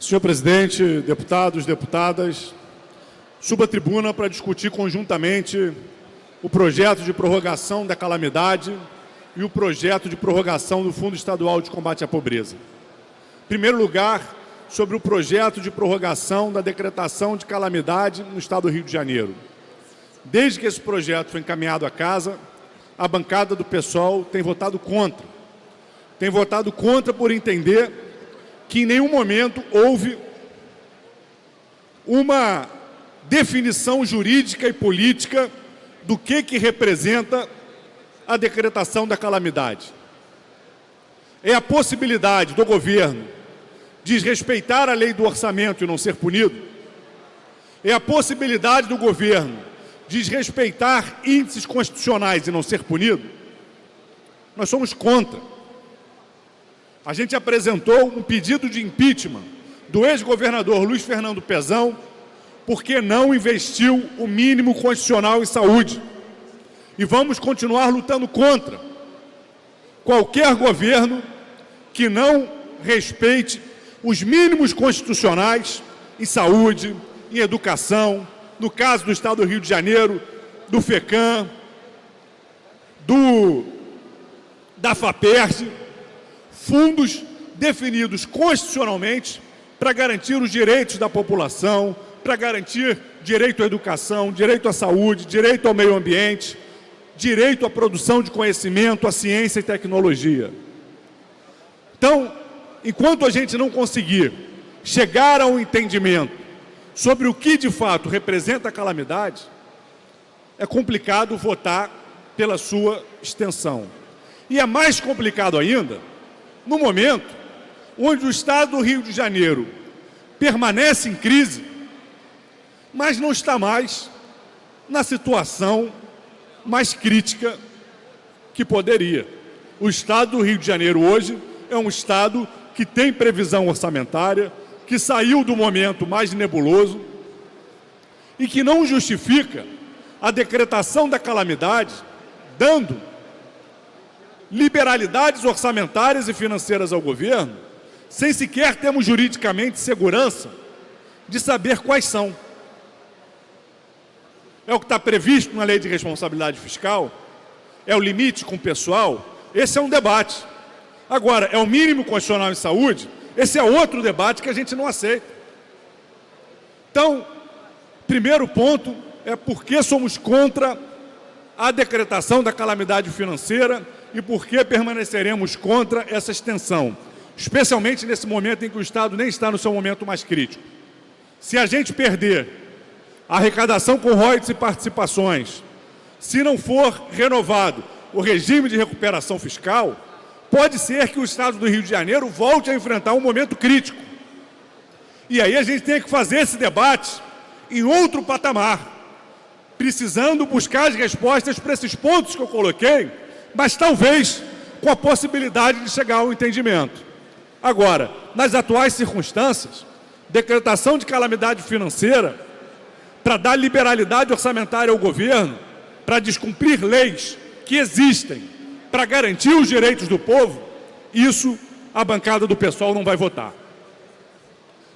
Senhor presidente, deputados, deputadas, subo à tribuna para discutir conjuntamente o projeto de prorrogação da calamidade e o projeto de prorrogação do Fundo Estadual de Combate à Pobreza. Em primeiro lugar, sobre o projeto de prorrogação da decretação de calamidade no estado do Rio de Janeiro. Desde que esse projeto foi encaminhado à casa, a bancada do PSOL tem votado contra. Tem votado contra por entender que em nenhum momento houve uma definição jurídica e política do que representa a decretação da calamidade. É a possibilidade do governo desrespeitar a lei do orçamento e não ser punido. É a possibilidade do governo desrespeitar índices constitucionais e não ser punido. Nós somos contra. A gente apresentou um pedido de impeachment do ex-governador Luiz Fernando Pezão porque não investiu o mínimo constitucional em saúde. E vamos continuar lutando contra qualquer governo que não respeite os mínimos constitucionais em saúde, em educação, no caso do Estado do Rio de Janeiro, do FECAM, da FAPERJ, fundos definidos constitucionalmente para garantir os direitos da população, para garantir direito à educação, direito à saúde, direito ao meio ambiente, direito à produção de conhecimento, à ciência e tecnologia. Então, enquanto a gente não conseguir chegar a um entendimento sobre o que de fato representa a calamidade, é complicado votar pela sua extensão. E é mais complicado ainda no momento onde o Estado do Rio de Janeiro permanece em crise, mas não está mais na situação mais crítica que poderia. O Estado do Rio de Janeiro hoje é um Estado que tem previsão orçamentária, que saiu do momento mais nebuloso e que não justifica a decretação da calamidade, dando liberalidades orçamentárias e financeiras ao governo, sem sequer termos juridicamente segurança de saber quais são. É o que está previsto na Lei de Responsabilidade Fiscal? É o limite com o pessoal? Esse é um debate. Agora, é o mínimo constitucional em saúde? Esse é outro debate que a gente não aceita. Então, primeiro ponto é porque somos contra a decretação da calamidade financeira e por que permaneceremos contra essa extensão, especialmente nesse momento em que o Estado nem está no seu momento mais crítico. Se a gente perder a arrecadação com royalties e participações, se não for renovado o regime de recuperação fiscal, pode ser que o Estado do Rio de Janeiro volte a enfrentar um momento crítico. E aí a gente tem que fazer esse debate em outro patamar, precisando buscar as respostas para esses pontos que eu coloquei, mas talvez com a possibilidade de chegar ao entendimento. Agora, nas atuais circunstâncias, decretação de calamidade financeira, para dar liberalidade orçamentária ao governo, para descumprir leis que existem, para garantir os direitos do povo, isso a bancada do PSOL não vai votar.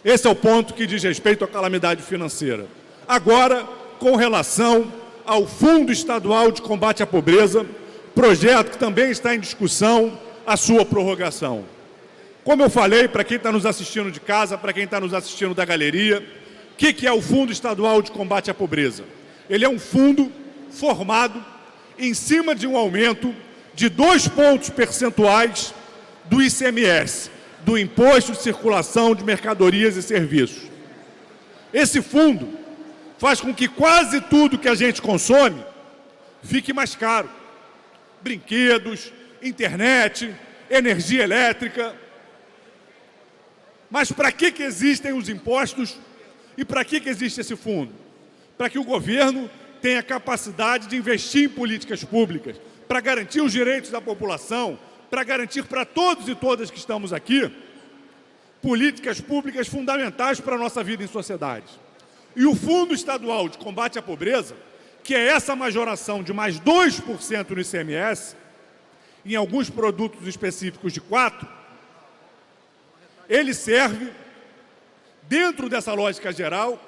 Esse é o ponto que diz respeito à calamidade financeira. Agora, com relação ao Fundo Estadual de Combate à Pobreza, projeto que também está em discussão, a sua prorrogação. Como eu falei, para quem está nos assistindo de casa, para quem está nos assistindo da galeria, o que é o Fundo Estadual de Combate à Pobreza? Ele é um fundo formado em cima de um aumento de 2 pontos percentuais do ICMS, do Imposto de Circulação de Mercadorias e Serviços. Esse fundo faz com que quase tudo que a gente consome fique mais caro. Brinquedos, internet, energia elétrica. Mas para que existem os impostos e para que existe esse fundo? Para que o governo tenha capacidade de investir em políticas públicas, para garantir os direitos da população, para garantir para todos e todas que estamos aqui políticas públicas fundamentais para a nossa vida em sociedade. E o Fundo Estadual de Combate à Pobreza, que é essa majoração de mais 2% no ICMS, em alguns produtos específicos de 4%, ele serve dentro dessa lógica geral,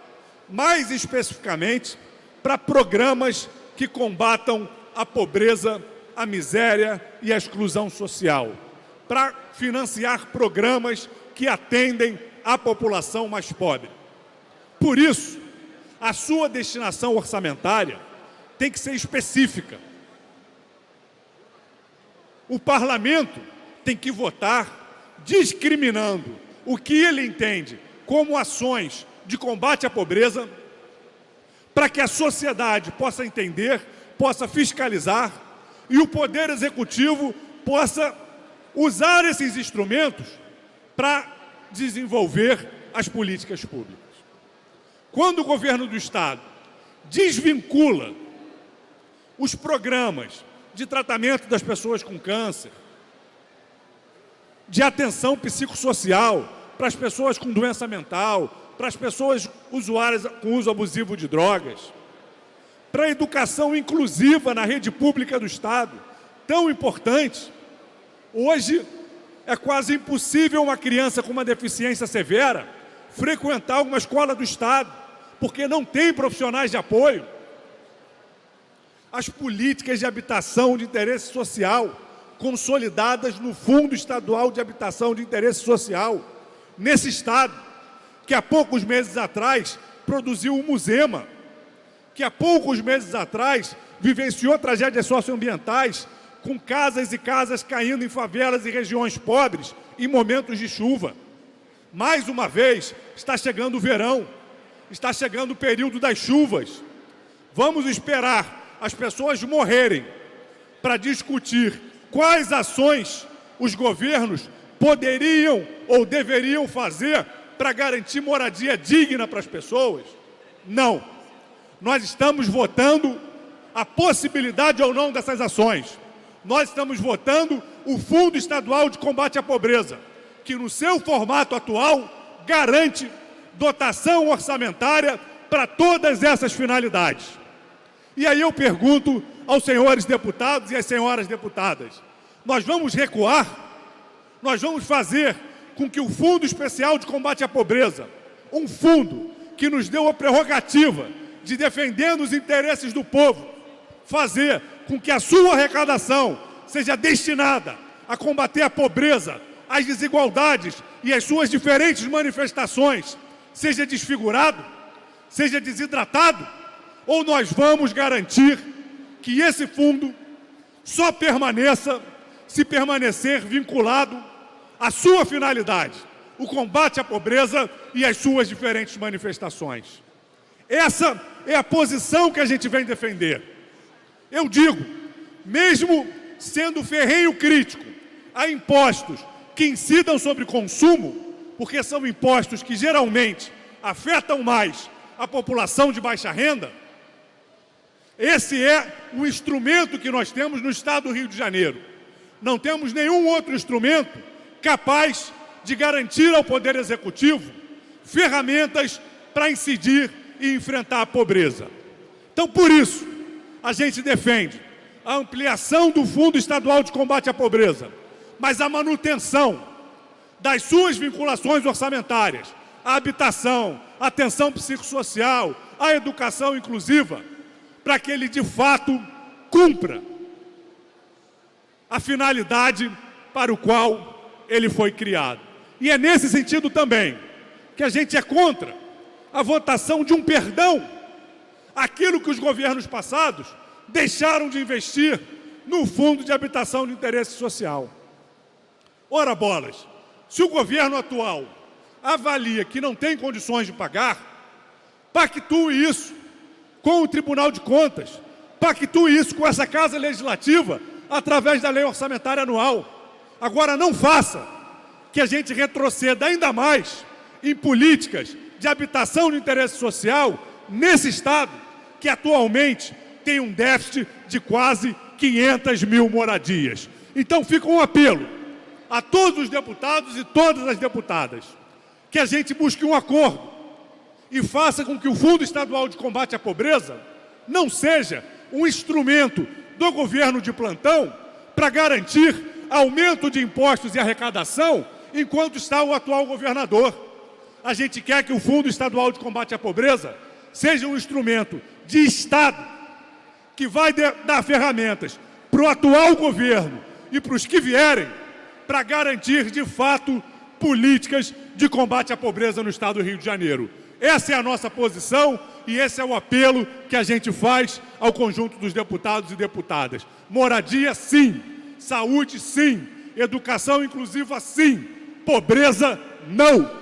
mais especificamente para programas que combatam a pobreza, a miséria e a exclusão social, para financiar programas que atendem à população mais pobre. Por isso, a sua destinação orçamentária tem que ser específica. O parlamento tem que votar discriminando o que ele entende como ações de combate à pobreza, para que a sociedade possa entender, possa fiscalizar e o Poder Executivo possa usar esses instrumentos para desenvolver as políticas públicas. Quando o governo do Estado desvincula os programas de tratamento das pessoas com câncer, de atenção psicossocial para as pessoas com doença mental, para as pessoas usuárias com uso abusivo de drogas, para a educação inclusiva na rede pública do Estado, tão importante. Hoje é quase impossível uma criança com uma deficiência severa frequentar uma escola do Estado, porque não tem profissionais de apoio. As políticas de habitação de interesse social, consolidadas no Fundo Estadual de Habitação de Interesse Social, nesse Estado, que há poucos meses atrás produziu o Muzema, que há poucos meses atrás vivenciou tragédias socioambientais, com casas e casas caindo em favelas e regiões pobres em momentos de chuva. Mais uma vez, está chegando o verão, está chegando o período das chuvas. Vamos esperar as pessoas morrerem para discutir quais ações os governos poderiam ou deveriam fazer para garantir moradia digna para as pessoas? Não. Nós estamos votando a possibilidade ou não dessas ações. Nós estamos votando o Fundo Estadual de Combate à Pobreza, que no seu formato atual garante dotação orçamentária para todas essas finalidades. E aí eu pergunto aos senhores deputados e às senhoras deputadas, nós vamos recuar? Nós vamos fazer com que o Fundo Especial de Combate à Pobreza, um fundo que nos deu a prerrogativa de defender os interesses do povo, fazer com que a sua arrecadação seja destinada a combater a pobreza, as desigualdades e as suas diferentes manifestações, seja desfigurado, seja desidratado, ou nós vamos garantir que esse fundo só permaneça se permanecer vinculado à sua finalidade, o combate à pobreza e às suas diferentes manifestações. Essa é a posição que a gente vem defender. Eu digo, mesmo sendo ferrenho crítico a impostos que incidam sobre consumo, porque são impostos que geralmente afetam mais a população de baixa renda, esse é o instrumento que nós temos no Estado do Rio de Janeiro. Não temos nenhum outro instrumento capaz de garantir ao Poder Executivo ferramentas para incidir e enfrentar a pobreza. Então, por isso, a gente defende a ampliação do Fundo Estadual de Combate à Pobreza, mas a manutenção das suas vinculações orçamentárias, a habitação, a atenção psicossocial, a educação inclusiva, para que ele, de fato, cumpra a finalidade para o qual ele foi criado. E é nesse sentido também que a gente é contra a votação de um perdão àquilo que os governos passados deixaram de investir no Fundo de Habitação de Interesse Social. Ora bolas, se o governo atual avalia que não tem condições de pagar, pactue isso com o Tribunal de Contas, pactue isso com essa Casa Legislativa através da Lei Orçamentária Anual. Agora não faça que a gente retroceda ainda mais em políticas de habitação de interesse social nesse Estado que atualmente tem um déficit de quase 500 mil moradias. Então fica um apelo a todos os deputados e todas as deputadas que a gente busque um acordo e faça com que o Fundo Estadual de Combate à Pobreza não seja um instrumento do governo de plantão para garantir aumento de impostos e arrecadação enquanto está o atual governador. A gente quer que o Fundo Estadual de Combate à Pobreza seja um instrumento de Estado que vai dar ferramentas para o atual governo e para os que vierem para garantir, de fato, políticas de combate à pobreza no Estado do Rio de Janeiro. Essa é a nossa posição e esse é o apelo que a gente faz ao conjunto dos deputados e deputadas. Moradia, sim. Saúde, sim. Educação inclusiva, sim. Pobreza, não.